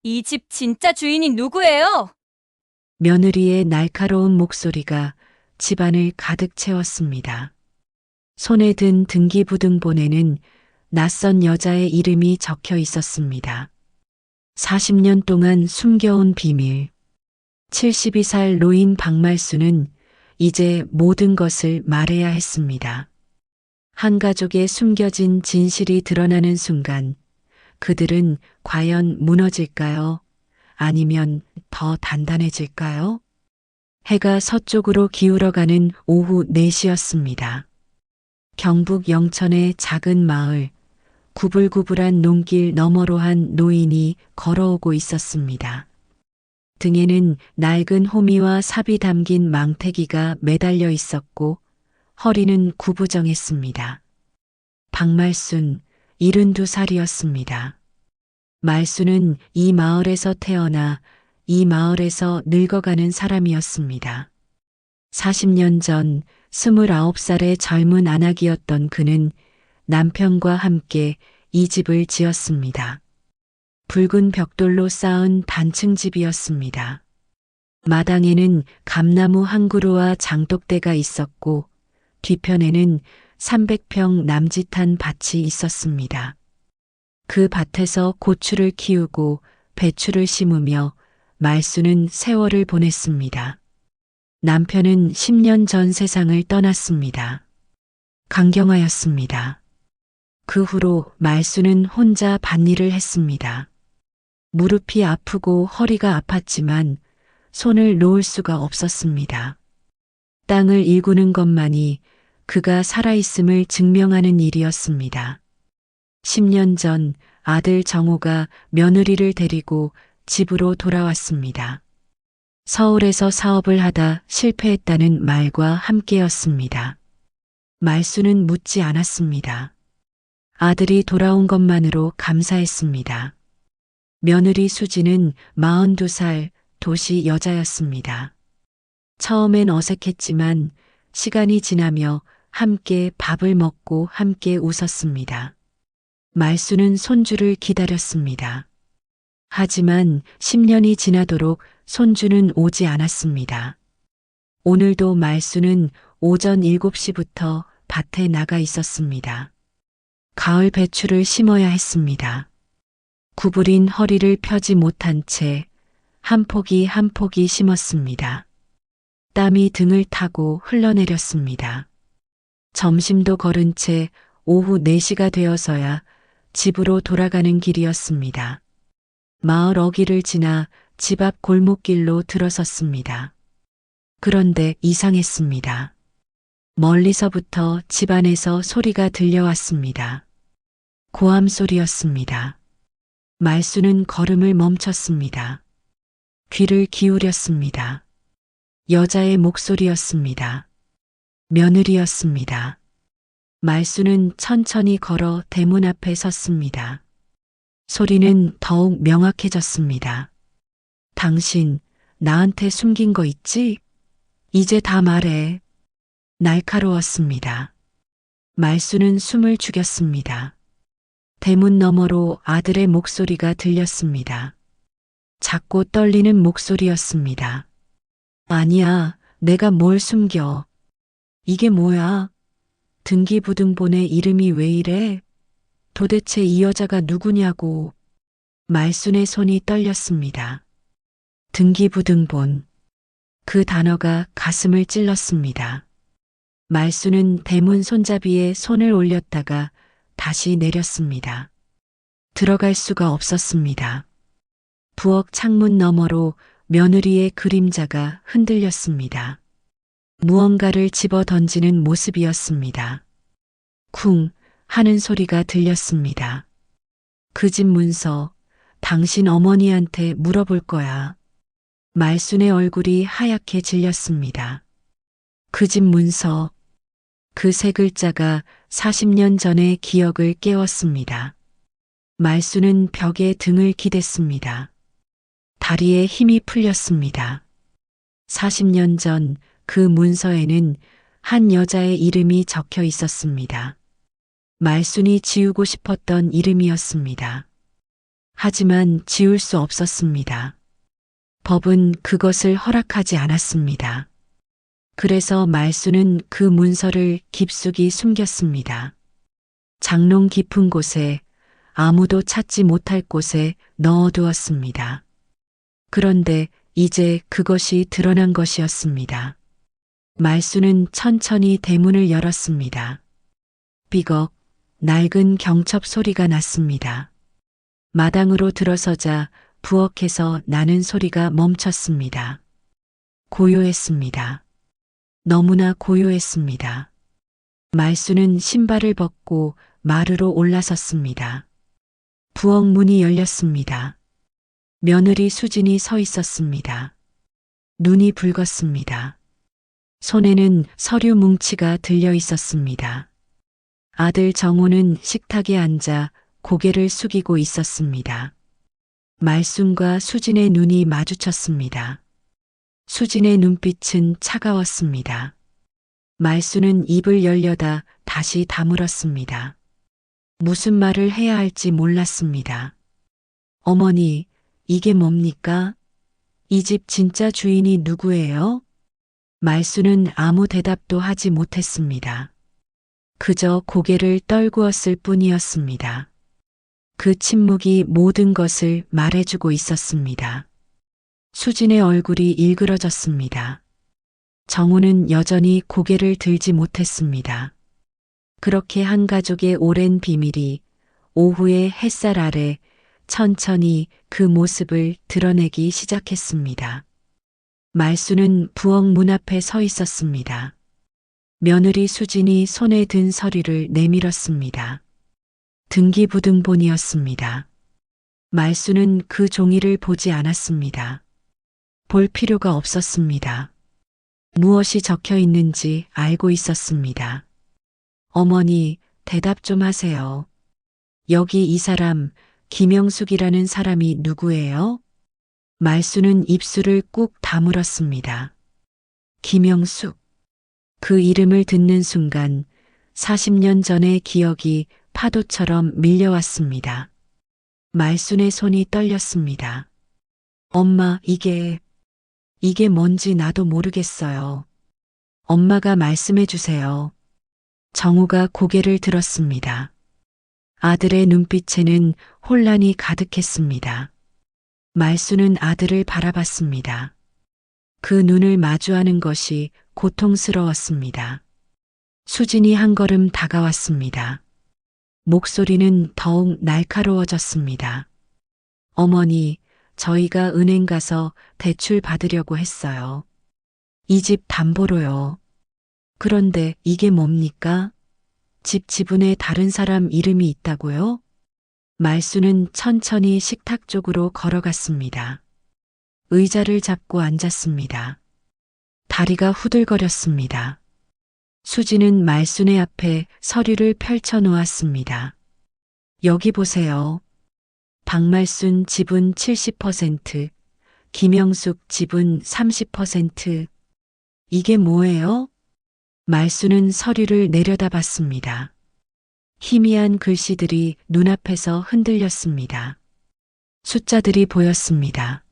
이 집 진짜 주인이 누구예요? 며느리의 날카로운 목소리가 집안을 가득 채웠습니다. 손에 든 등기부등본에는 낯선 여자의 이름이 적혀 있었습니다. 40년 동안 숨겨온 비밀. 72살 노인 박말수는 이제 모든 것을 말해야 했습니다. 한 가족의 숨겨진 진실이 드러나는 순간 그들은 과연 무너질까요? 아니면 더 단단해질까요? 해가 서쪽으로 기울어가는 오후 4시였습니다. 경북 영천의 작은 마을, 구불구불한 논길 너머로 한 노인이 걸어오고 있었습니다. 등에는 낡은 호미와 삽이 담긴 망태기가 매달려 있었고 허리는 구부정했습니다. 박말순, 72살이었습니다. 말순은 이 마을에서 태어나 이 마을에서 늙어가는 사람이었습니다. 40년 전 29살의 젊은 아낙이었던 그는 남편과 함께 이 집을 지었습니다. 붉은 벽돌로 쌓은 단층 집이었습니다. 마당에는 감나무 한 그루와 장독대가 있었고 뒤편에는 300평 남짓한 밭이 있었습니다. 그 밭에서 고추를 키우고 배추를 심으며 말수는 세월을 보냈습니다. 남편은 10년 전 세상을 떠났습니다. 강경하였습니다. 그 후로 말수는 혼자 밭일을 했습니다. 무릎이 아프고 허리가 아팠지만 손을 놓을 수가 없었습니다. 땅을 일구는 것만이 그가 살아있음을 증명하는 일이었습니다. 10년 전 아들 정호가 며느리를 데리고 집으로 돌아왔습니다. 서울에서 사업을 하다 실패했다는 말과 함께였습니다. 말수는 묻지 않았습니다. 아들이 돌아온 것만으로 감사했습니다. 며느리 수지는 42살 도시 여자였습니다. 처음엔 어색했지만 시간이 지나며 함께 밥을 먹고 함께 웃었습니다. 말수는 손주를 기다렸습니다. 하지만 10년이 지나도록 손주는 오지 않았습니다. 오늘도 말수는 오전 7시부터 밭에 나가 있었습니다. 가을 배추를 심어야 했습니다. 구부린 허리를 펴지 못한 채 한 포기 한 포기 심었습니다. 땀이 등을 타고 흘러내렸습니다. 점심도 거른 채 오후 4시가 되어서야 집으로 돌아가는 길이었습니다. 마을 어귀를 지나 집 앞 골목길로 들어섰습니다. 그런데 이상했습니다. 멀리서부터 집 안에서 소리가 들려왔습니다. 고함 소리였습니다. 말수는 걸음을 멈췄습니다. 귀를 기울였습니다. 여자의 목소리였습니다. 며느리였습니다. 말수는 천천히 걸어 대문 앞에 섰습니다. 소리는 더욱 명확해졌습니다. 당신, 나한테 숨긴 거 있지? 이제 다 말해. 날카로웠습니다. 말수는 숨을 죽였습니다. 대문 너머로 아들의 목소리가 들렸습니다. 작고 떨리는 목소리였습니다. 아니야, 내가 뭘 숨겨. 이게 뭐야? 등기부등본에 이름이 왜 이래? 도대체 이 여자가 누구냐고. 말순의 손이 떨렸습니다. 등기부등본. 그 단어가 가슴을 찔렀습니다. 말순은 대문 손잡이에 손을 올렸다가 다시 내렸습니다. 들어갈 수가 없었습니다. 부엌 창문 너머로 며느리의 그림자가 흔들렸습니다. 무언가를 집어 던지는 모습이었습니다. 쿵 하는 소리가 들렸습니다. 그 집 문서, 당신 어머니한테 물어볼 거야. 말순의 얼굴이 하얗게 질렸습니다. 그 집 문서, 그 세 글자가 40년 전의 기억을 깨웠습니다. 말순은 벽에 등을 기댔습니다. 다리에 힘이 풀렸습니다. 40년 전 그 문서에는 한 여자의 이름이 적혀 있었습니다. 말순이 지우고 싶었던 이름이었습니다. 하지만 지울 수 없었습니다. 법은 그것을 허락하지 않았습니다. 그래서 말수는 그 문서를 깊숙이 숨겼습니다. 장롱 깊은 곳에, 아무도 찾지 못할 곳에 넣어두었습니다. 그런데 이제 그것이 드러난 것이었습니다. 말수는 천천히 대문을 열었습니다. 삐걱, 낡은 경첩 소리가 났습니다. 마당으로 들어서자 부엌에서 나는 소리가 멈췄습니다. 고요했습니다. 너무나 고요했습니다. 말수는 신발을 벗고 마루로 올라섰습니다. 부엌 문이 열렸습니다. 며느리 수진이 서 있었습니다. 눈이 붉었습니다. 손에는 서류 뭉치가 들려 있었습니다. 아들 정호는 식탁에 앉아 고개를 숙이고 있었습니다. 말순과 수진의 눈이 마주쳤습니다. 수진의 눈빛은 차가웠습니다. 말수는 입을 열려다 다시 다물었습니다. 무슨 말을 해야 할지 몰랐습니다. 어머니, 이게 뭡니까? 이 집 진짜 주인이 누구예요? 말수는 아무 대답도 하지 못했습니다. 그저 고개를 떨구었을 뿐이었습니다. 그 침묵이 모든 것을 말해주고 있었습니다. 수진의 얼굴이 일그러졌습니다. 정우는 여전히 고개를 들지 못했습니다. 그렇게 한 가족의 오랜 비밀이 오후의 햇살 아래 천천히 그 모습을 드러내기 시작했습니다. 말수는 부엌 문 앞에 서 있었습니다. 며느리 수진이 손에 든 서류를 내밀었습니다. 등기부등본이었습니다. 말수는 그 종이를 보지 않았습니다. 볼 필요가 없었습니다. 무엇이 적혀 있는지 알고 있었습니다. 어머니, 대답 좀 하세요. 여기 이 사람, 김영숙이라는 사람이 누구예요? 말수는 입술을 꾹 다물었습니다. 김영숙. 그 이름을 듣는 순간 40년 전의 기억이 파도처럼 밀려왔습니다. 말순의 손이 떨렸습니다. 엄마, 이게 뭔지 나도 모르겠어요. 엄마가 말씀해 주세요. 정우가 고개를 들었습니다. 아들의 눈빛에는 혼란이 가득했습니다. 말수는 아들을 바라봤습니다. 그 눈을 마주하는 것이 고통스러웠습니다. 수진이 한 걸음 다가왔습니다. 목소리는 더욱 날카로워졌습니다. 어머니, 저희가 은행 가서 대출 받으려고 했어요. 이 집 담보로요. 그런데 이게 뭡니까? 집 지분에 다른 사람 이름이 있다고요? 말수는 천천히 식탁 쪽으로 걸어갔습니다. 의자를 잡고 앉았습니다. 다리가 후들거렸습니다. 수지는 말순의 앞에 서류를 펼쳐 놓았습니다. 여기 보세요. 박말순 지분 70%, 김영숙 지분 30%. 이게 뭐예요? 말순은 서류를 내려다봤습니다. 희미한 글씨들이 눈앞에서 흔들렸습니다. 숫자들이 보였습니다.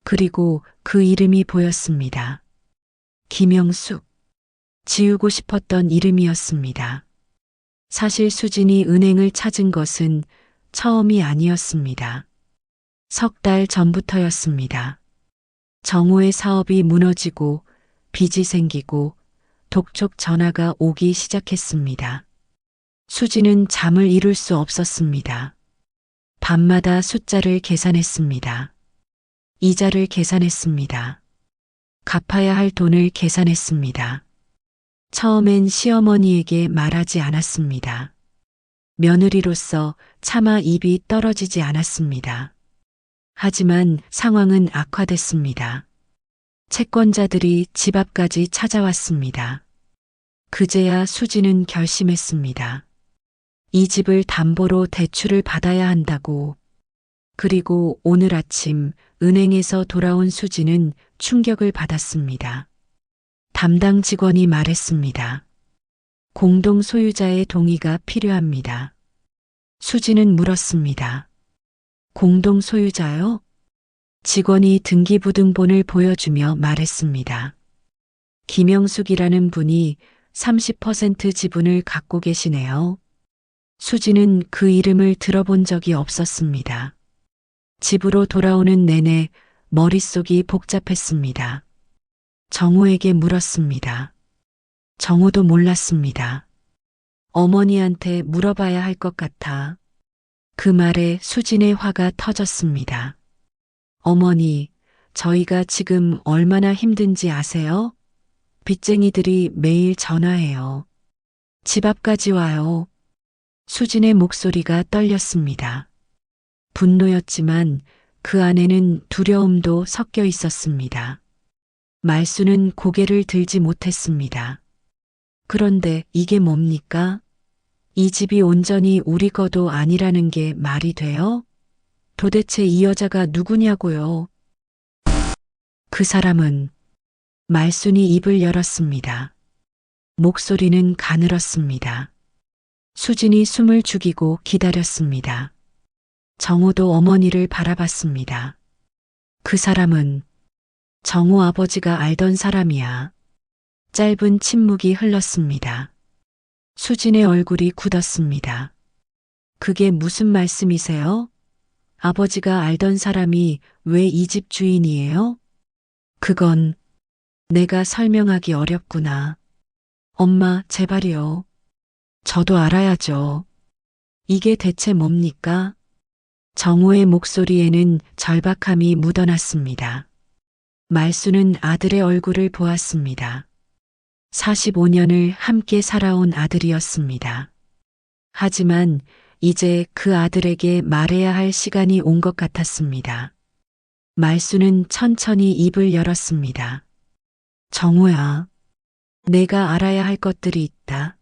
그리고 그 이름이 보였습니다. 김영숙. 지우고 싶었던 이름이었습니다. 사실 수진이 은행을 찾은 것은 처음이 아니었습니다. 석 달 전부터였습니다. 정호의 사업이 무너지고 빚이 생기고 독촉 전화가 오기 시작했습니다. 수진은 잠을 이룰 수 없었습니다. 밤마다 숫자를 계산했습니다. 이자를 계산했습니다. 갚아야 할 돈을 계산했습니다. 처음엔 시어머니에게 말하지 않았습니다. 며느리로서 차마 입이 떨어지지 않았습니다. 하지만 상황은 악화됐습니다. 채권자들이 집 앞까지 찾아왔습니다. 그제야 수지는 결심했습니다. 이 집을 담보로 대출을 받아야 한다고. 그리고 오늘 아침 은행에서 돌아온 수지는 충격을 받았습니다. 담당 직원이 말했습니다. 공동 소유자의 동의가 필요합니다. 수지는 물었습니다. 공동 소유자요? 직원이 등기부등본을 보여주며 말했습니다. 김영숙이라는 분이 30% 지분을 갖고 계시네요. 수지는 그 이름을 들어본 적이 없었습니다. 집으로 돌아오는 내내 머릿속이 복잡했습니다. 정우에게 물었습니다. 정우도 몰랐습니다. 어머니한테 물어봐야 할 것 같아. 그 말에 수진의 화가 터졌습니다. 어머니, 저희가 지금 얼마나 힘든지 아세요? 빚쟁이들이 매일 전화해요. 집 앞까지 와요. 수진의 목소리가 떨렸습니다. 분노였지만 그 안에는 두려움도 섞여 있었습니다. 말수는 고개를 들지 못했습니다. 그런데 이게 뭡니까? 이 집이 온전히 우리 거도 아니라는 게 말이 돼요? 도대체 이 여자가 누구냐고요? 그 사람은 말순이 입을 열었습니다. 목소리는 가늘었습니다. 수진이 숨을 죽이고 기다렸습니다. 정우도 어머니를 바라봤습니다. 그 사람은 정우 아버지가 알던 사람이야. 짧은 침묵이 흘렀습니다. 수진의 얼굴이 굳었습니다. 그게 무슨 말씀이세요? 아버지가 알던 사람이 왜 이 집 주인이에요? 그건 내가 설명하기 어렵구나. 엄마, 제발이요. 저도 알아야죠. 이게 대체 뭡니까? 정우의 목소리에는 절박함이 묻어났습니다. 말수는 아들의 얼굴을 보았습니다. 45년을 함께 살아온 아들이었습니다. 하지만 이제 그 아들에게 말해야 할 시간이 온 것 같았습니다. 말수는 천천히 입을 열었습니다. 정우야, 내가 알아야 할 것들이 있다.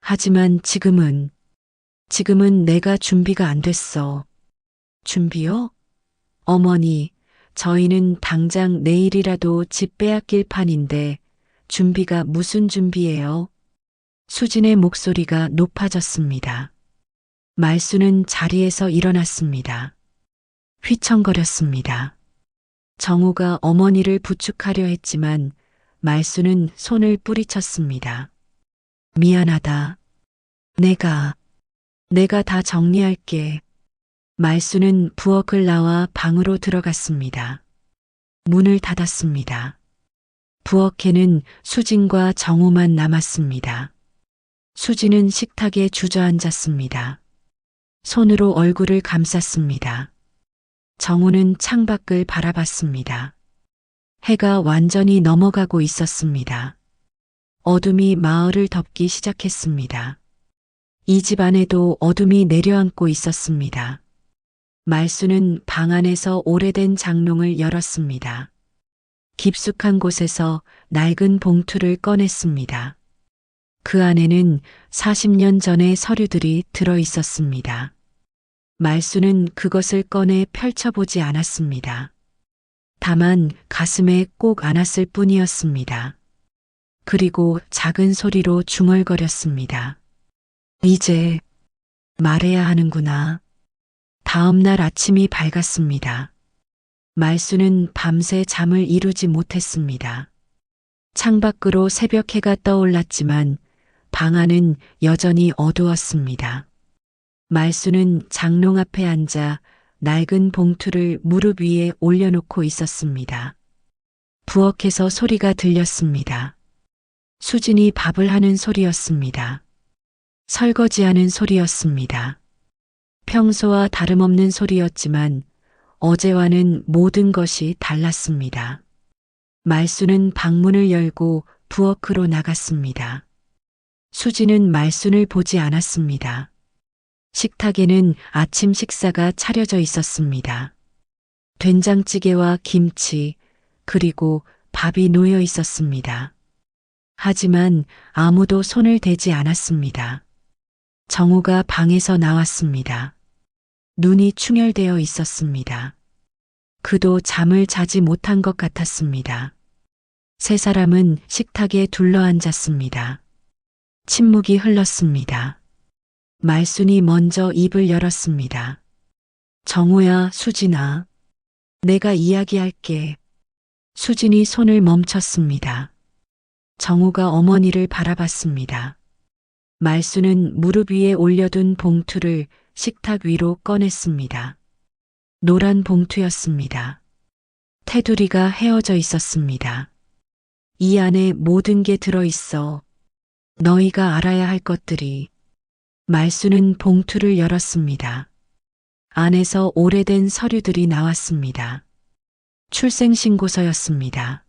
하지만 지금은 내가 준비가 안 됐어. 준비요? 어머니, 저희는 당장 내일이라도 집 빼앗길 판인데 준비가 무슨 준비예요? 수진의 목소리가 높아졌습니다. 말수는 자리에서 일어났습니다. 휘청거렸습니다. 정우가 어머니를 부축하려 했지만 말수는 손을 뿌리쳤습니다. 미안하다. 내가 다 정리할게. 말수는 부엌을 나와 방으로 들어갔습니다. 문을 닫았습니다. 부엌에는 수진과 정우만 남았습니다. 수진은 식탁에 주저앉았습니다. 손으로 얼굴을 감쌌습니다. 정우는 창밖을 바라봤습니다. 해가 완전히 넘어가고 있었습니다. 어둠이 마을을 덮기 시작했습니다. 이 집 안에도 어둠이 내려앉고 있었습니다. 말수는 방 안에서 오래된 장롱을 열었습니다. 깊숙한 곳에서 낡은 봉투를 꺼냈습니다. 그 안에는 40년 전의 서류들이 들어 있었습니다. 말수는 그것을 꺼내 펼쳐보지 않았습니다. 다만 가슴에 꼭 안았을 뿐이었습니다. 그리고 작은 소리로 중얼거렸습니다. 이제 말해야 하는구나. 다음 날 아침이 밝았습니다. 말수는 밤새 잠을 이루지 못했습니다. 창밖으로 새벽 해가 떠올랐지만 방 안은 여전히 어두웠습니다. 말수는 장롱 앞에 앉아 낡은 봉투를 무릎 위에 올려놓고 있었습니다. 부엌에서 소리가 들렸습니다. 수진이 밥을 하는 소리였습니다. 설거지하는 소리였습니다. 평소와 다름없는 소리였지만 어제와는 모든 것이 달랐습니다. 말수는 방문을 열고 부엌으로 나갔습니다. 수진은 말순을 보지 않았습니다. 식탁에는 아침 식사가 차려져 있었습니다. 된장찌개와 김치, 그리고 밥이 놓여 있었습니다. 하지만 아무도 손을 대지 않았습니다. 정우가 방에서 나왔습니다. 눈이 충혈되어 있었습니다. 그도 잠을 자지 못한 것 같았습니다. 세 사람은 식탁에 둘러앉았습니다. 침묵이 흘렀습니다. 말순이 먼저 입을 열었습니다. 정우야, 수진아. 내가 이야기할게. 수진이 손을 멈췄습니다. 정우가 어머니를 바라봤습니다. 말수는 무릎 위에 올려둔 봉투를 식탁 위로 꺼냈습니다. 노란 봉투였습니다. 테두리가 헤어져 있었습니다. 이 안에 모든 게 들어있어. 너희가 알아야 할 것들이. 말수는 봉투를 열었습니다. 안에서 오래된 서류들이 나왔습니다. 출생신고서였습니다.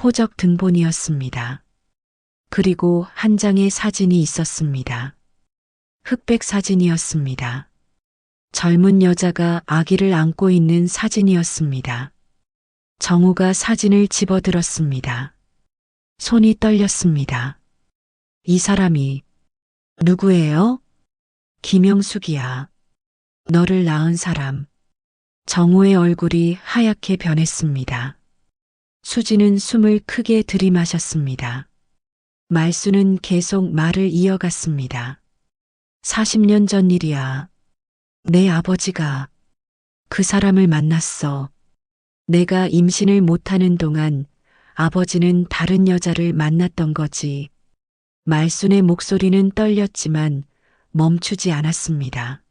호적 등본이었습니다. 그리고 한 장의 사진이 있었습니다. 흑백 사진이었습니다. 젊은 여자가 아기를 안고 있는 사진이었습니다. 정우가 사진을 집어들었습니다. 손이 떨렸습니다. 이 사람이 누구예요? 김영숙이야. 너를 낳은 사람. 정우의 얼굴이 하얗게 변했습니다. 수지는 숨을 크게 들이마셨습니다. 말수는 계속 말을 이어갔습니다. 40년 전 일이야. 내 아버지가 그 사람을 만났어. 내가 임신을 못하는 동안 아버지는 다른 여자를 만났던 거지. 말순의 목소리는 떨렸지만 멈추지 않았습니다.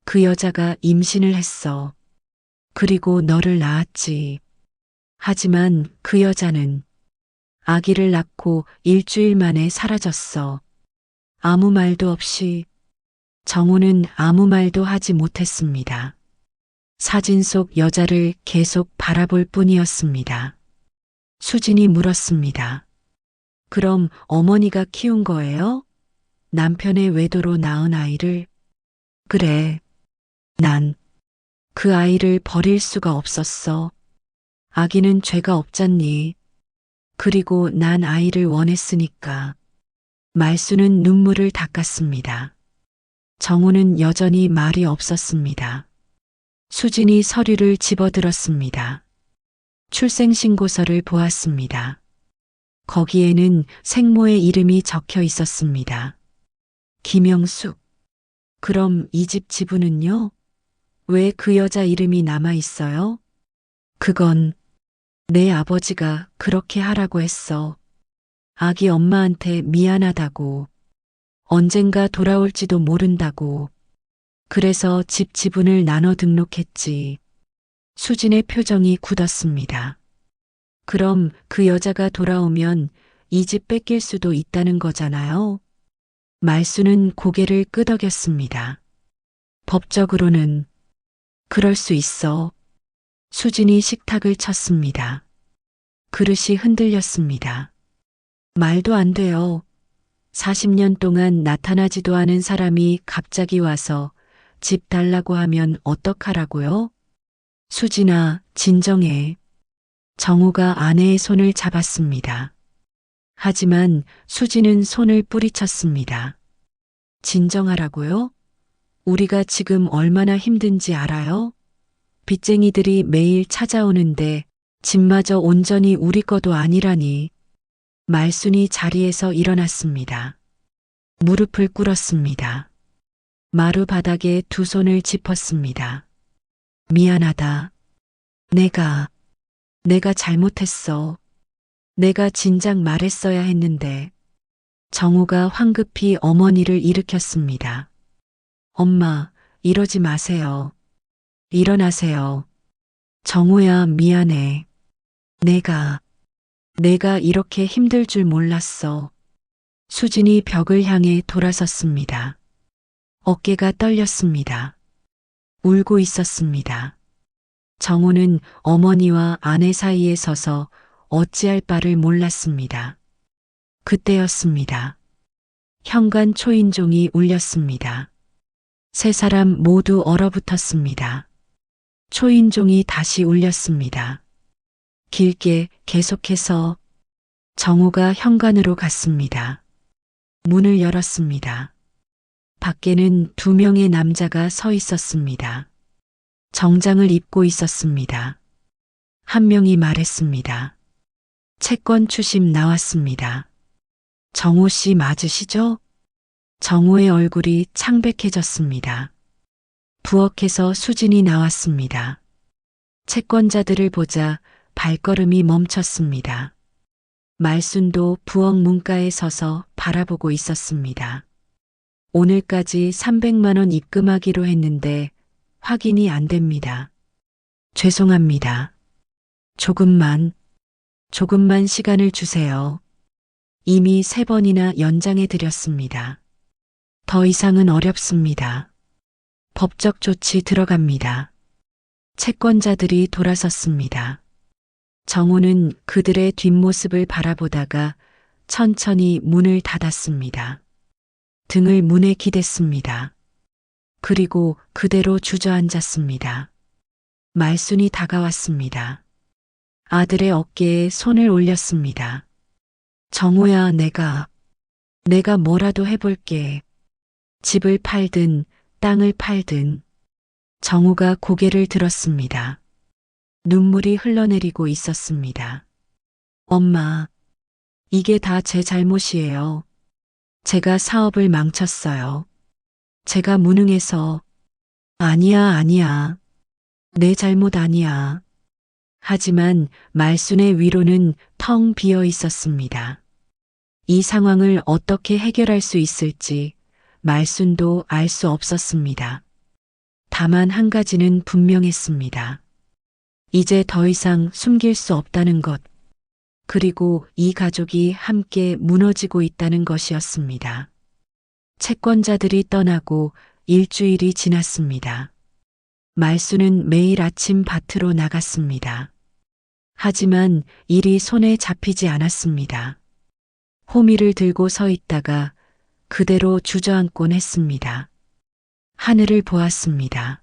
그 여자가 임신을 했어. 그리고 너를 낳았지. 하지만 그 여자는 아기를 낳고 일주일 만에 사라졌어. 아무 말도 없이. 정우는 아무 말도 하지 못했습니다. 사진 속 여자를 계속 바라볼 뿐이었습니다. 수진이 물었습니다. 그럼 어머니가 키운 거예요? 남편의 외도로 낳은 아이를? 그래. 난 그 아이를 버릴 수가 없었어. 아기는 죄가 없잖니. 그리고 난 아이를 원했으니까. 말수는 눈물을 닦았습니다. 정우는 여전히 말이 없었습니다. 수진이 서류를 집어들었습니다. 출생신고서를 보았습니다. 거기에는 생모의 이름이 적혀 있었습니다. 김영숙. 그럼 이 집 지분은요? 왜 그 여자 이름이 남아 있어요? 그건 내 아버지가 그렇게 하라고 했어. 아기 엄마한테 미안하다고. 언젠가 돌아올지도 모른다고. 그래서 집 지분을 나눠 등록했지. 수진의 표정이 굳었습니다. 그럼 그 여자가 돌아오면 이 집 뺏길 수도 있다는 거잖아요. 말수는 고개를 끄덕였습니다. 법적으로는 그럴 수 있어. 수진이 식탁을 쳤습니다. 그릇이 흔들렸습니다. 말도 안 돼요. 40년 동안 나타나지도 않은 사람이 갑자기 와서 집 달라고 하면 어떡하라고요? 수진아, 진정해. 정우가 아내의 손을 잡았습니다. 하지만 수진은 손을 뿌리쳤습니다. 진정하라고요? 우리가 지금 얼마나 힘든지 알아요? 빚쟁이들이 매일 찾아오는데 집마저 온전히 우리 거도 아니라니. 말순이 자리에서 일어났습니다. 무릎을 꿇었습니다. 마루 바닥에 두 손을 짚었습니다. 미안하다. 내가 잘못했어. 내가 진작 말했어야 했는데. 정우가 황급히 어머니를 일으켰습니다. 엄마, 이러지 마세요. 일어나세요. 정우야, 미안해. 내가 이렇게 힘들 줄 몰랐어. 수진이 벽을 향해 돌아섰습니다. 어깨가 떨렸습니다. 울고 있었습니다. 정우는 어머니와 아내 사이에 서서 어찌할 바를 몰랐습니다. 그때였습니다. 현관 초인종이 울렸습니다. 세 사람 모두 얼어붙었습니다. 초인종이 다시 울렸습니다. 길게 계속해서 정우가 현관으로 갔습니다. 문을 열었습니다. 밖에는 두 명의 남자가 서 있었습니다. 정장을 입고 있었습니다. 한 명이 말했습니다. 채권 추심 나왔습니다. 정우 씨 맞으시죠? 정우의 얼굴이 창백해졌습니다. 부엌에서 수진이 나왔습니다. 채권자들을 보자 발걸음이 멈췄습니다. 말순도 부엌 문가에 서서 바라보고 있었습니다. 오늘까지 300만 원 입금하기로 했는데 확인이 안 됩니다. 죄송합니다. 조금만 시간을 주세요. 이미 3번이나 연장해 드렸습니다. 더 이상은 어렵습니다. 법적 조치 들어갑니다. 채권자들이 돌아섰습니다. 정우는 그들의 뒷모습을 바라보다가 천천히 문을 닫았습니다. 등을 문에 기댔습니다. 그리고 그대로 주저앉았습니다. 말순이 다가왔습니다. 아들의 어깨에 손을 올렸습니다. 정우야, 내가 뭐라도 해볼게. 집을 팔든 땅을 팔든. 정우가 고개를 들었습니다. 눈물이 흘러내리고 있었습니다. 엄마, 이게 다 제 잘못이에요. 제가 사업을 망쳤어요. 제가 무능해서. 아니야. 내 잘못 아니야. 하지만 말순의 위로는 텅 비어 있었습니다. 이 상황을 어떻게 해결할 수 있을지 말순도 알 수 없었습니다. 다만 한 가지는 분명했습니다. 이제 더 이상 숨길 수 없다는 것, 그리고 이 가족이 함께 무너지고 있다는 것이었습니다. 채권자들이 떠나고 일주일이 지났습니다. 말순은 매일 아침 밭으로 나갔습니다. 하지만 일이 손에 잡히지 않았습니다. 호미를 들고 서 있다가 그대로 주저앉곤 했습니다. 하늘을 보았습니다.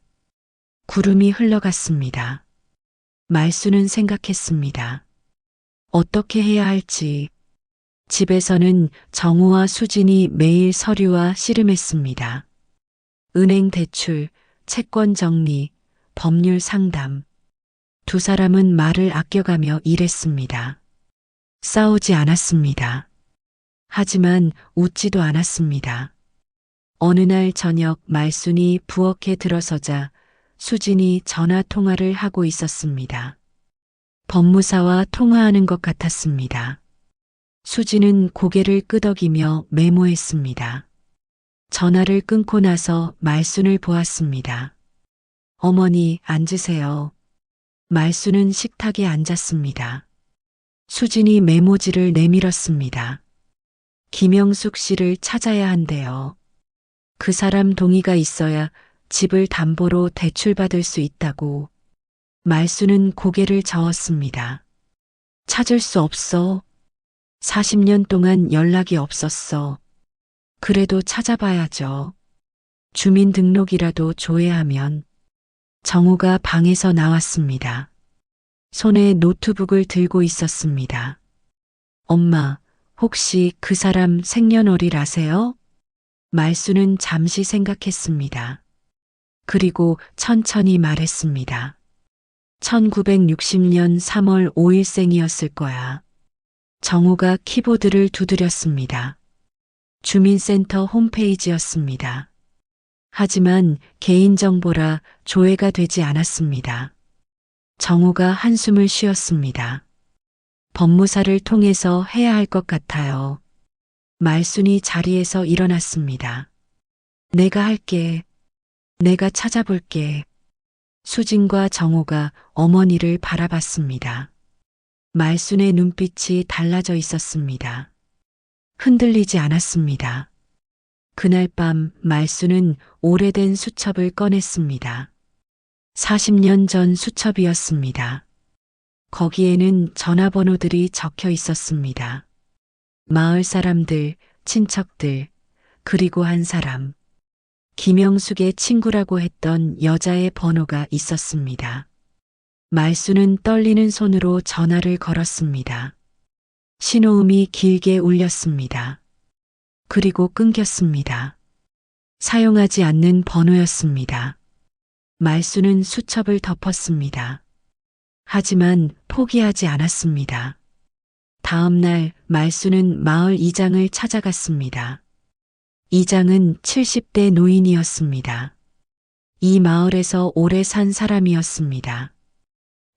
구름이 흘러갔습니다. 말순은 생각했습니다. 어떻게 해야 할지. 집에서는 정우와 수진이 매일 서류와 씨름했습니다. 은행 대출, 채권 정리, 법률 상담. 두 사람은 말을 아껴가며 일했습니다. 싸우지 않았습니다. 하지만 웃지도 않았습니다. 어느 날 저녁 말순이 부엌에 들어서자 수진이 전화 통화를 하고 있었습니다. 법무사와 통화하는 것 같았습니다. 수진은 고개를 끄덕이며 메모했습니다. 전화를 끊고 나서 말순을 보았습니다. 어머니, 앉으세요. 말순은 식탁에 앉았습니다. 수진이 메모지를 내밀었습니다. 김영숙 씨를 찾아야 한대요. 그 사람 동의가 있어야 집을 담보로 대출받을 수 있다고. 말순은 고개를 저었습니다. 찾을 수 없어. 40년 동안 연락이 없었어. 그래도 찾아봐야죠. 주민등록이라도 조회하면. 정우가 방에서 나왔습니다. 손에 노트북을 들고 있었습니다. 엄마, 혹시 그 사람 생년월일 아세요? 말순은 잠시 생각했습니다. 그리고 천천히 말했습니다. 1960년 3월 5일생이었을 거야. 정우가 키보드를 두드렸습니다. 주민센터 홈페이지였습니다. 하지만 개인정보라 조회가 되지 않았습니다. 정우가 한숨을 쉬었습니다. 법무사를 통해서 해야 할 것 같아요. 말순이 자리에서 일어났습니다. 내가 할게. 내가 찾아볼게. 수진과 정우가 어머니를 바라봤습니다. 말순의 눈빛이 달라져 있었습니다. 흔들리지 않았습니다. 그날 밤 말순은 오래된 수첩을 꺼냈습니다. 40년 전 수첩이었습니다. 거기에는 전화번호들이 적혀 있었습니다. 마을 사람들, 친척들, 그리고 한 사람. 김영숙의 친구라고 했던 여자의 번호가 있었습니다. 말순은 떨리는 손으로 전화를 걸었습니다. 신호음이 길게 울렸습니다. 그리고 끊겼습니다. 사용하지 않는 번호였습니다. 말순은 수첩을 덮었습니다. 하지만 포기하지 않았습니다. 다음 날 말순은 마을 이장을 찾아갔습니다. 이장은 70대 노인이었습니다. 이 마을에서 오래 산 사람이었습니다.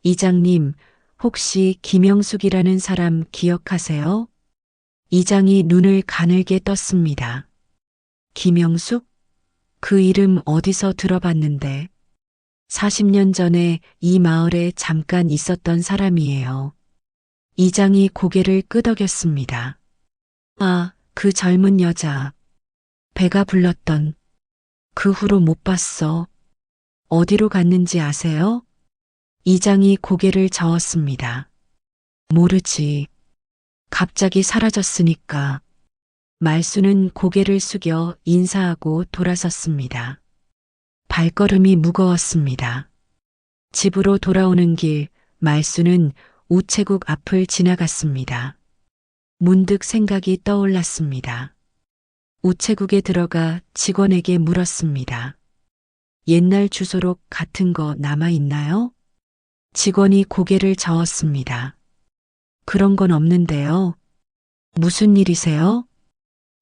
이장님, 혹시 김영숙이라는 사람 기억하세요? 이장이 눈을 가늘게 떴습니다. 김영숙? 그 이름 어디서 들어봤는데? 40년 전에 이 마을에 잠깐 있었던 사람이에요. 이장이 고개를 끄덕였습니다. 아, 그 젊은 여자. 배가 불렀던. 그 후로 못 봤어. 어디로 갔는지 아세요? 이장이 고개를 저었습니다. 모르지. 갑자기 사라졌으니까. 말수는 고개를 숙여 인사하고 돌아섰습니다. 발걸음이 무거웠습니다. 집으로 돌아오는 길, 말수는 우체국 앞을 지나갔습니다. 문득 생각이 떠올랐습니다. 우체국에 들어가 직원에게 물었습니다. 옛날 주소록 같은 거 남아 있나요? 직원이 고개를 저었습니다. 그런 건 없는데요. 무슨 일이세요?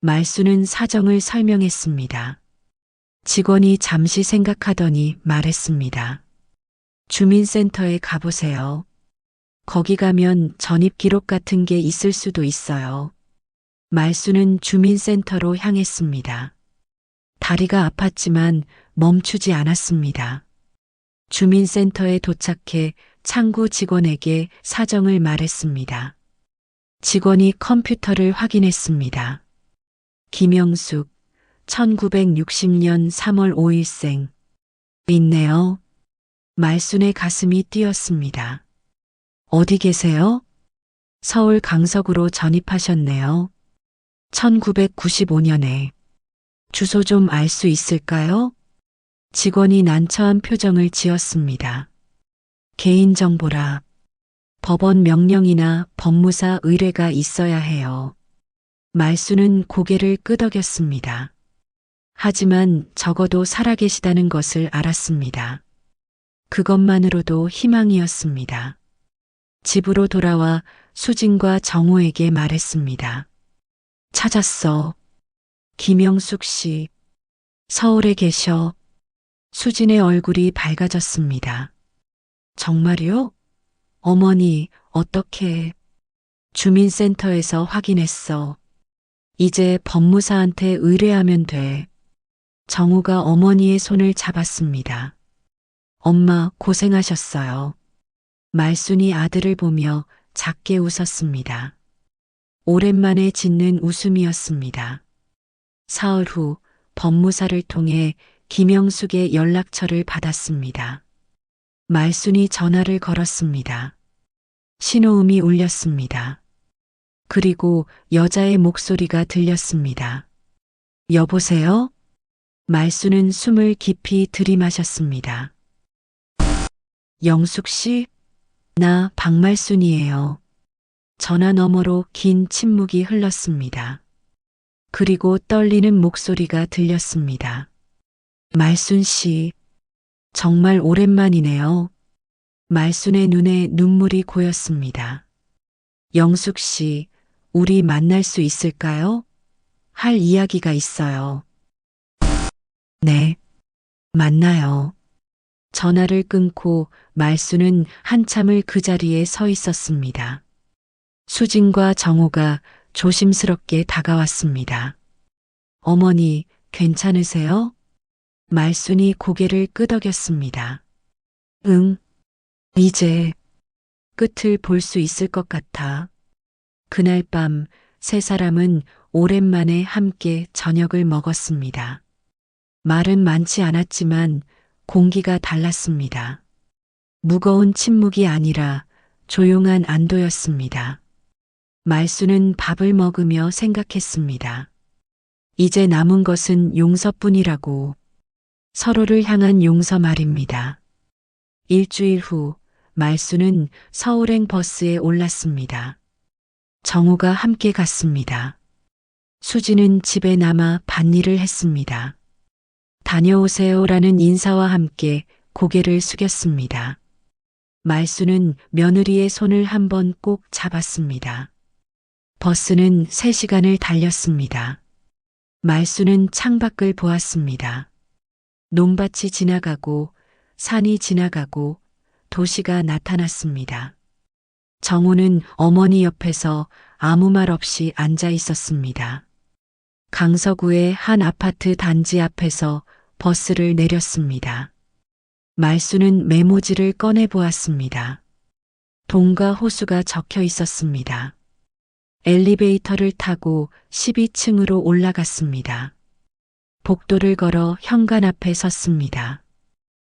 말수는 사정을 설명했습니다. 직원이 잠시 생각하더니 말했습니다. 주민센터에 가보세요. 거기 가면 전입 기록 같은 게 있을 수도 있어요. 말수는 주민센터로 향했습니다. 다리가 아팠지만 멈추지 않았습니다. 주민센터에 도착해 창구 직원에게 사정을 말했습니다. 직원이 컴퓨터를 확인했습니다. 김영숙, 1960년 3월 5일생. 있네요. 말순의 가슴이 뛰었습니다. 어디 계세요? 서울 강석으로 전입하셨네요. 1995년에. 주소 좀 알 수 있을까요? 직원이 난처한 표정을 지었습니다. 개인정보라. 법원 명령이나 법무사 의뢰가 있어야 해요. 말수는 고개를 끄덕였습니다. 하지만 적어도 살아계시다는 것을 알았습니다. 그것만으로도 희망이었습니다. 집으로 돌아와 수진과 정우에게 말했습니다. 찾았어. 김영숙 씨. 서울에 계셔. 수진의 얼굴이 밝아졌습니다. 정말요? 어머니, 어떻게? 주민센터에서 확인했어. 이제 법무사한테 의뢰하면 돼. 정우가 어머니의 손을 잡았습니다. 엄마, 고생하셨어요. 말순이 아들을 보며 작게 웃었습니다. 오랜만에 짓는 웃음이었습니다. 사흘 후 법무사를 통해 김영숙의 연락처를 받았습니다. 말순이 전화를 걸었습니다. 신호음이 울렸습니다. 그리고 여자의 목소리가 들렸습니다. 여보세요? 말순은 숨을 깊이 들이마셨습니다. 영숙 씨? 나 박말순이에요. 전화 너머로 긴 침묵이 흘렀습니다. 그리고 떨리는 목소리가 들렸습니다. 말순 씨, 정말 오랜만이네요. 말순의 눈에 눈물이 고였습니다. 영숙 씨, 우리 만날 수 있을까요? 할 이야기가 있어요. 네, 만나요. 전화를 끊고 말수는 한참을 그 자리에 서 있었습니다. 수진과 정호가 조심스럽게 다가왔습니다. 어머니, 괜찮으세요? 말순이 고개를 끄덕였습니다. 응, 이제 끝을 볼 수 있을 것 같아. 그날 밤 세 사람은 오랜만에 함께 저녁을 먹었습니다. 말은 많지 않았지만 공기가 달랐습니다. 무거운 침묵이 아니라 조용한 안도였습니다. 말수는 밥을 먹으며 생각했습니다. 이제 남은 것은 용서뿐이라고. 서로를 향한 용서 말입니다. 일주일 후 말수는 서울행 버스에 올랐습니다. 정우가 함께 갔습니다. 수지는 집에 남아 밭일을 했습니다. 다녀오세요라는 인사와 함께 고개를 숙였습니다. 말수는 며느리의 손을 한번 꼭 잡았습니다. 버스는 3시간을 달렸습니다. 말수는 창밖을 보았습니다. 논밭이 지나가고 산이 지나가고 도시가 나타났습니다. 정우는 어머니 옆에서 아무 말 없이 앉아 있었습니다. 강서구의 한 아파트 단지 앞에서 버스를 내렸습니다. 말수는 메모지를 꺼내 보았습니다. 동가 호수가 적혀 있었습니다. 엘리베이터를 타고 12층으로 올라갔습니다. 복도를 걸어 현관 앞에 섰습니다.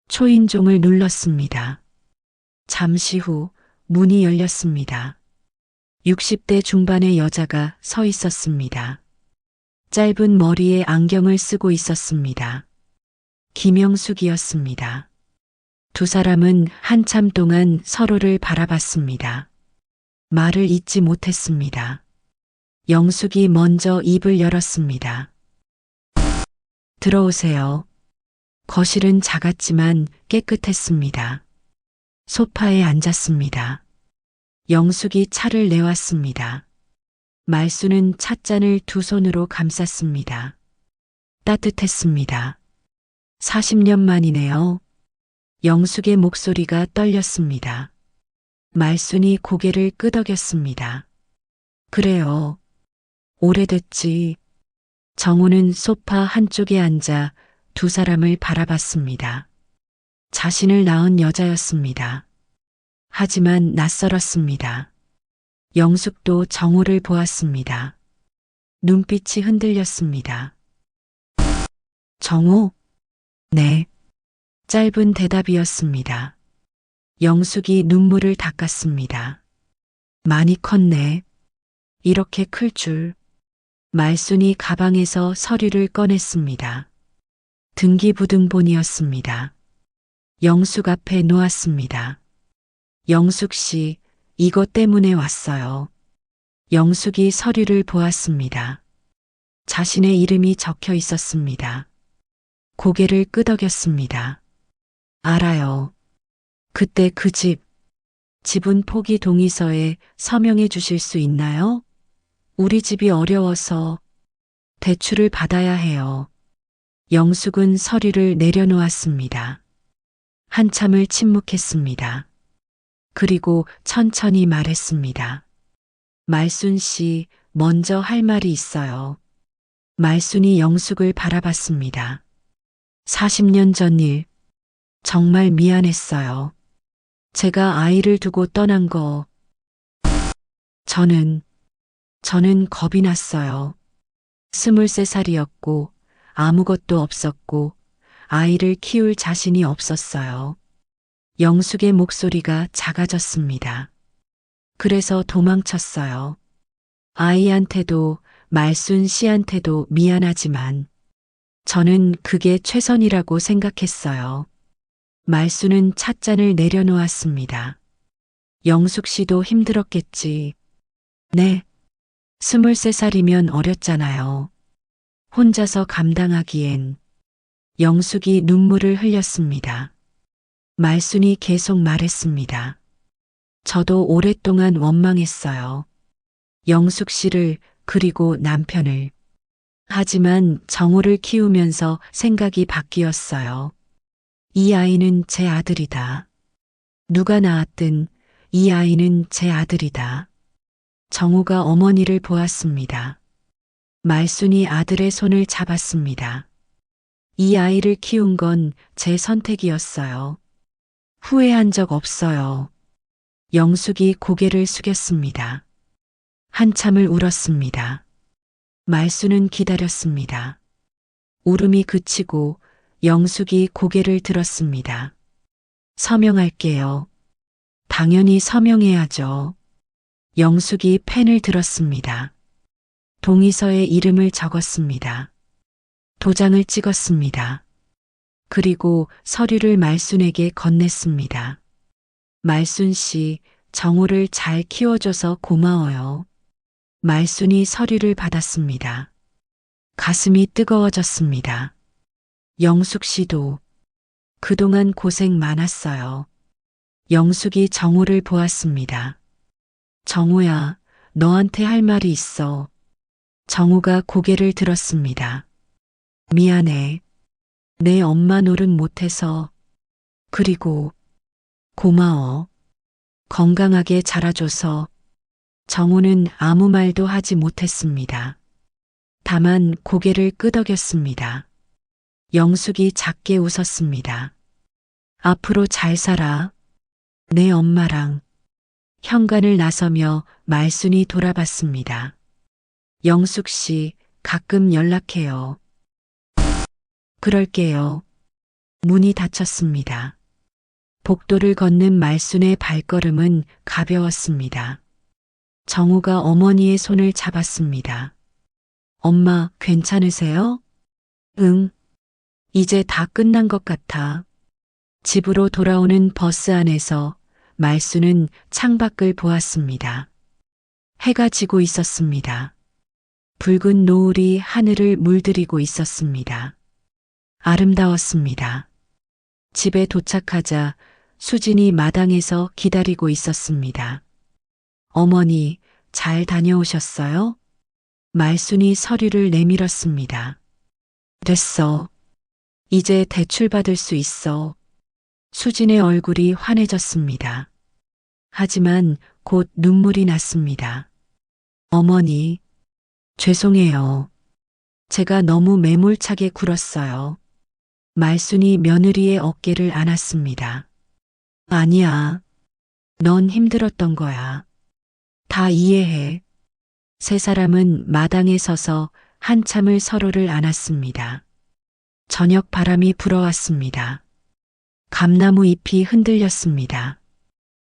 초인종을 눌렀습니다. 잠시 후 문이 열렸습니다. 60대 중반의 여자가 서 있었습니다. 짧은 머리에 안경을 쓰고 있었습니다. 김영숙이었습니다. 두 사람은 한참 동안 서로를 바라봤습니다. 말을 잇지 못했습니다. 영숙이 먼저 입을 열었습니다. 들어오세요. 거실은 작았지만 깨끗했습니다. 소파에 앉았습니다. 영숙이 차를 내왔습니다. 말수는 찻잔을 두 손으로 감쌌습니다. 따뜻했습니다. 40년 만이네요. 영숙의 목소리가 떨렸습니다. 말순이 고개를 끄덕였습니다. 그래요. 오래됐지. 정우는 소파 한쪽에 앉아 두 사람을 바라봤습니다. 자신을 낳은 여자였습니다. 하지만 낯설었습니다. 영숙도 정우를 보았습니다. 눈빛이 흔들렸습니다. 정우? 네. 짧은 대답이었습니다. 영숙이 눈물을 닦았습니다. 많이 컸네. 이렇게 클 줄. 말순이 가방에서 서류를 꺼냈습니다. 등기부등본이었습니다. 영숙 앞에 놓았습니다. 영숙 씨, 이것 때문에 왔어요. 영숙이 서류를 보았습니다. 자신의 이름이 적혀 있었습니다. 고개를 끄덕였습니다. 알아요. 그때 그 집은 포기 동의서에 서명해 주실 수 있나요? 우리 집이 어려워서 대출을 받아야 해요. 영숙은 서류를 내려놓았습니다. 한참을 침묵했습니다. 그리고 천천히 말했습니다. 말순 씨, 먼저 할 말이 있어요. 말순이 영숙을 바라봤습니다. 40년 전 일, 정말 미안했어요. 제가 아이를 두고 떠난 거, 저는 겁이 났어요. 23살이었고 아무것도 없었고 아이를 키울 자신이 없었어요. 영숙의 목소리가 작아졌습니다. 그래서 도망쳤어요. 아이한테도 말순 씨한테도 미안하지만 저는 그게 최선이라고 생각했어요. 말순은 찻잔을 내려놓았습니다. 영숙 씨도 힘들었겠지. 네. 23살이면 어렸잖아요. 혼자서 감당하기엔. 영숙이 눈물을 흘렸습니다. 말순이 계속 말했습니다. 저도 오랫동안 원망했어요. 영숙 씨를 그리고 남편을. 하지만 정우를 키우면서 생각이 바뀌었어요. 이 아이는 제 아들이다. 누가 낳았든 이 아이는 제 아들이다. 정우가 어머니를 보았습니다. 말순이 아들의 손을 잡았습니다. 이 아이를 키운 건 제 선택이었어요. 후회한 적 없어요. 영숙이 고개를 숙였습니다. 한참을 울었습니다. 말순은 기다렸습니다. 울음이 그치고 영숙이 고개를 들었습니다. 서명할게요. 당연히 서명해야죠. 영숙이 펜을 들었습니다. 동의서에 이름을 적었습니다. 도장을 찍었습니다. 그리고 서류를 말순에게 건넸습니다. 말순 씨, 정우를 잘 키워줘서 고마워요. 말순이 서류를 받았습니다. 가슴이 뜨거워졌습니다. 영숙 씨도 그동안 고생 많았어요. 영숙이 정우를 보았습니다. 정우야, 너한테 할 말이 있어. 정우가 고개를 들었습니다. 미안해. 내 엄마 노릇 못해서. 그리고 고마워. 건강하게 자라줘서. 정우는 아무 말도 하지 못했습니다. 다만 고개를 끄덕였습니다. 영숙이 작게 웃었습니다. 앞으로 잘 살아. 내 엄마랑. 현관을 나서며 말순이 돌아봤습니다. 영숙 씨, 가끔 연락해요. 그럴게요. 문이 닫혔습니다. 복도를 걷는 말순의 발걸음은 가벼웠습니다. 정우가 어머니의 손을 잡았습니다. 엄마, 괜찮으세요? 응. 이제 다 끝난 것 같아. 집으로 돌아오는 버스 안에서 말순은 창밖을 보았습니다. 해가 지고 있었습니다. 붉은 노을이 하늘을 물들이고 있었습니다. 아름다웠습니다. 집에 도착하자 수진이 마당에서 기다리고 있었습니다. 어머니, 잘 다녀오셨어요? 말순이 서류를 내밀었습니다. 됐어. 이제 대출 받을 수 있어. 수진의 얼굴이 환해졌습니다. 하지만 곧 눈물이 났습니다. 어머니, 죄송해요. 제가 너무 매몰차게 굴었어요. 말순이 며느리의 어깨를 안았습니다. 아니야. 넌 힘들었던 거야. 다 이해해. 세 사람은 마당에 서서 한참을 서로를 안았습니다. 저녁 바람이 불어왔습니다. 감나무 잎이 흔들렸습니다.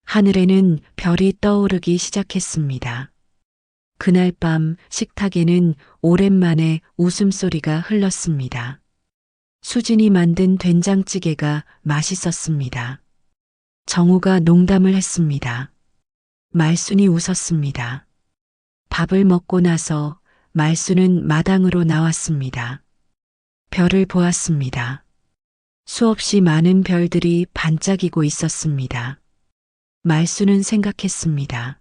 하늘에는 별이 떠오르기 시작했습니다. 그날 밤 식탁에는 오랜만에 웃음소리가 흘렀습니다. 수진이 만든 된장찌개가 맛있었습니다. 정우가 농담을 했습니다. 말순이 웃었습니다. 밥을 먹고 나서 말순은 마당으로 나왔습니다. 별을 보았습니다. 수없이 많은 별들이 반짝이고 있었습니다. 말순은 생각했습니다.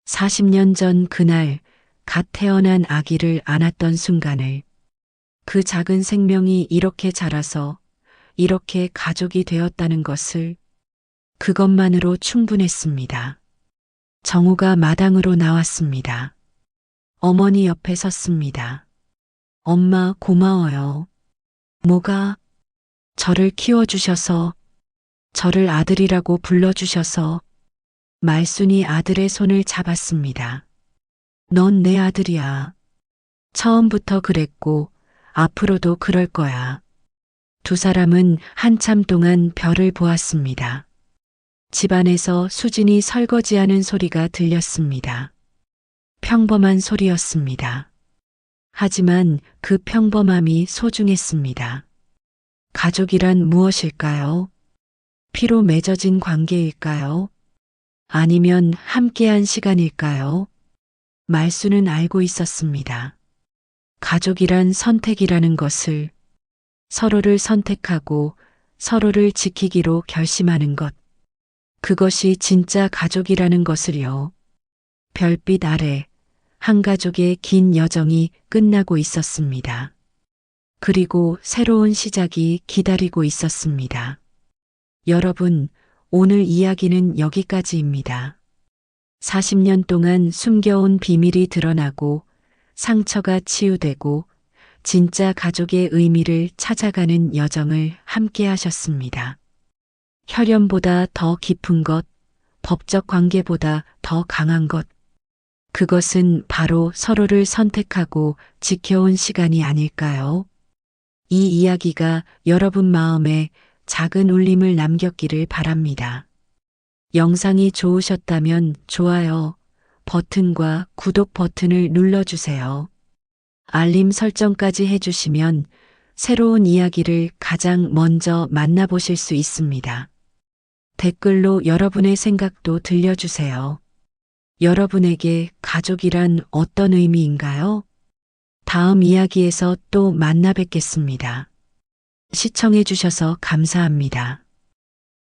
40년 전 그날 갓 태어난 아기를 안았던 순간을, 그 작은 생명이 이렇게 자라서 이렇게 가족이 되었다는 것을, 그것만으로 충분했습니다. 정우가 마당으로 나왔습니다. 어머니 옆에 섰습니다. 엄마 고마워요. 뭐가? 저를 키워주셔서, 저를 아들이라고 불러주셔서. 말순이 아들의 손을 잡았습니다. 넌 내 아들이야. 처음부터 그랬고 앞으로도 그럴 거야. 두 사람은 한참 동안 별을 보았습니다. 집안에서 수진이 설거지하는 소리가 들렸습니다. 평범한 소리였습니다. 하지만 그 평범함이 소중했습니다. 가족이란 무엇일까요? 피로 맺어진 관계일까요? 아니면 함께한 시간일까요? 말순은 알고 있었습니다. 가족이란 선택이라는 것을, 서로를 선택하고 서로를 지키기로 결심하는 것, 그것이 진짜 가족이라는 것을요. 별빛 아래 한 가족의 긴 여정이 끝나고 있었습니다. 그리고 새로운 시작이 기다리고 있었습니다. 여러분, 오늘 이야기는 여기까지입니다. 40년 동안 숨겨온 비밀이 드러나고 상처가 치유되고 진짜 가족의 의미를 찾아가는 여정을 함께 하셨습니다. 혈연보다 더 깊은 것, 법적 관계보다 더 강한 것, 그것은 바로 서로를 선택하고 지켜온 시간이 아닐까요? 이 이야기가 여러분 마음에 작은 울림을 남겼기를 바랍니다. 영상이 좋으셨다면 좋아요 버튼과 구독 버튼을 눌러주세요. 알림 설정까지 해주시면 새로운 이야기를 가장 먼저 만나보실 수 있습니다. 댓글로 여러분의 생각도 들려주세요. 여러분에게 가족이란 어떤 의미인가요? 다음 이야기에서 또 만나 뵙겠습니다. 시청해주셔서 감사합니다.